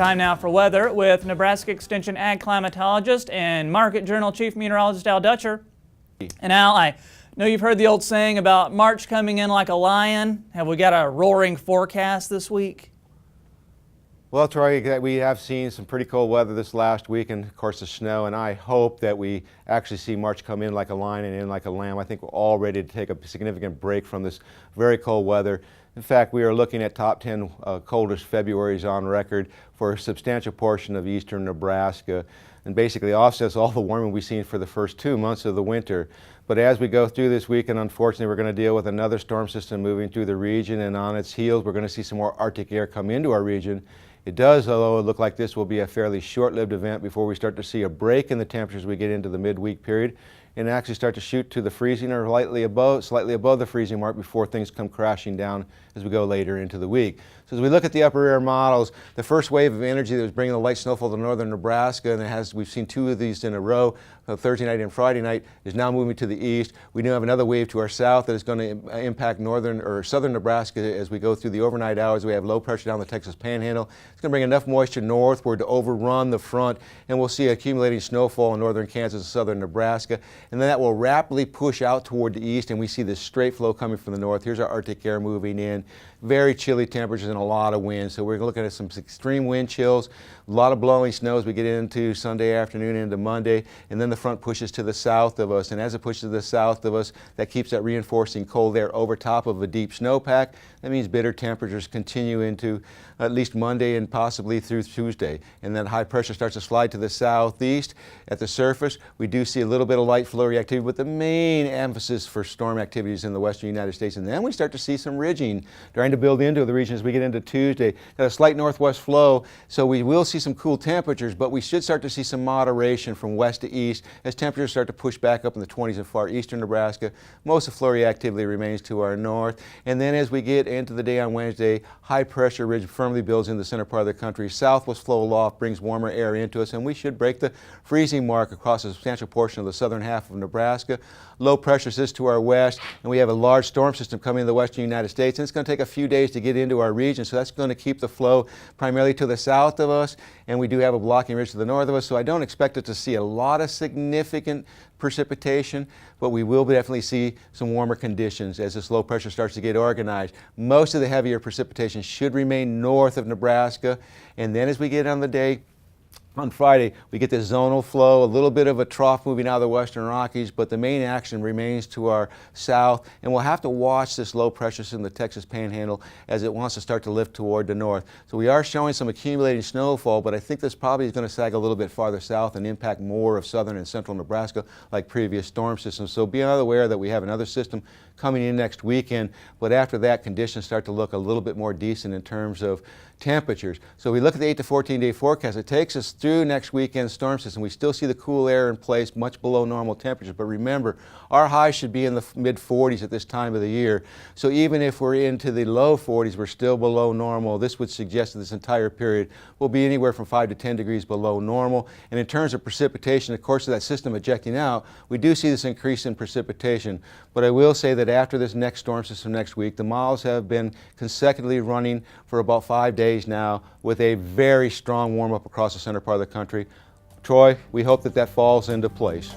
Time now for weather with Nebraska Extension Ag Climatologist and Market Journal Chief Meteorologist Al Dutcher. And Al, I know you've heard the old saying about March coming in like a lion. Have we got a roaring forecast this week? Well, Troy, we have seen some pretty cold weather this last week, and of course the snow, and I hope that we actually see March come in like a lion and in like a lamb. I think we're all ready to take a significant break from this very cold weather. In fact, we are looking at top 10 coldest Februarys on record for a substantial portion of eastern Nebraska, and basically offsets all the warming we've seen for the first 2 months of the winter. But as we go through this week, and unfortunately we're going to deal with another storm system moving through the region, and on its heels we're going to see some more Arctic air come into our region. It does, although, look like this will be a fairly short-lived event before we start to see a break in the temperatures as we get into the midweek period and actually start to shoot to the freezing or slightly above the freezing mark before things come crashing down as we go later into the week. So as we look at the upper air models, the first wave of energy that was bringing the light snowfall to northern Nebraska, and we've seen two of these in a row, Thursday night and Friday night, is now moving to the east. We now have another wave to our south that is going to impact northern or southern Nebraska as we go through the overnight hours. We have low pressure down the Texas Panhandle. It's going to bring enough moisture northward to overrun the front, and we'll see accumulating snowfall in northern Kansas and southern Nebraska. And then that will rapidly push out toward the east, and we see this straight flow coming from the north. Here's our Arctic air moving in. Very chilly temperatures and a lot of wind. So we're looking at some extreme wind chills, a lot of blowing snow as we get into Sunday afternoon into Monday, and then the front pushes to the south of us. And as it pushes to the south of us, that keeps that reinforcing cold air over top of a deep snowpack. That means bitter temperatures continue into at least Monday and possibly through Tuesday. And then high pressure starts to slide to the southeast. At the surface, we do see a little bit of light flurry activity, with the main emphasis for storm activities in the western United States. And then we start to see some ridging trying to build into the region as we get into Tuesday. Got a slight northwest flow, so we will see some cool temperatures, but we should start to see some moderation from west to east as temperatures start to push back up in the 20s in far eastern Nebraska. Most of flurry activity remains to our north. And then as we get into the day on Wednesday, high pressure ridge firmly builds in the center part of the country. Southwest flow aloft brings warmer air into us, and we should break the freezing mark across a substantial portion of the southern half of Nebraska. Low pressure sits to our west, and we have a large storm system coming in the western United States, and it's going to take a few days to get into our region, so that's going to keep the flow primarily to the south of us, and we do have a blocking ridge to the north of us, so I don't expect it to see a lot of significant precipitation, but we will definitely see some warmer conditions as this low pressure starts to get organized. Most of the heavier precipitation should remain north of Nebraska, and then as we get on the day, on Friday, we get this zonal flow, a little bit of a trough moving out of the western Rockies, but the main action remains to our south, and we'll have to watch this low pressure in the Texas Panhandle as it wants to start to lift toward the north. So we are showing some accumulating snowfall, but I think this probably is going to sag a little bit farther south and impact more of southern and central Nebraska like previous storm systems. So be aware that we have another system coming in next weekend, but after that, conditions start to look a little bit more decent in terms of temperatures. So we look at the 8 to 14 day forecast. It takes us through next weekend's storm system. We still see the cool air in place, much below normal temperatures, but remember, our high should be in the mid 40s at this time of the year. So even if we're into the low 40s, we're still below normal. This would suggest that this entire period will be anywhere from 5 to 10 degrees below normal. And in terms of precipitation, of course, of that system ejecting out, we do see this increase in precipitation. But I will say that after this next storm system next week, the models have been consecutively running for about 5 days now with a very strong warm-up across the center part of the country. Troy, we hope that that falls into place.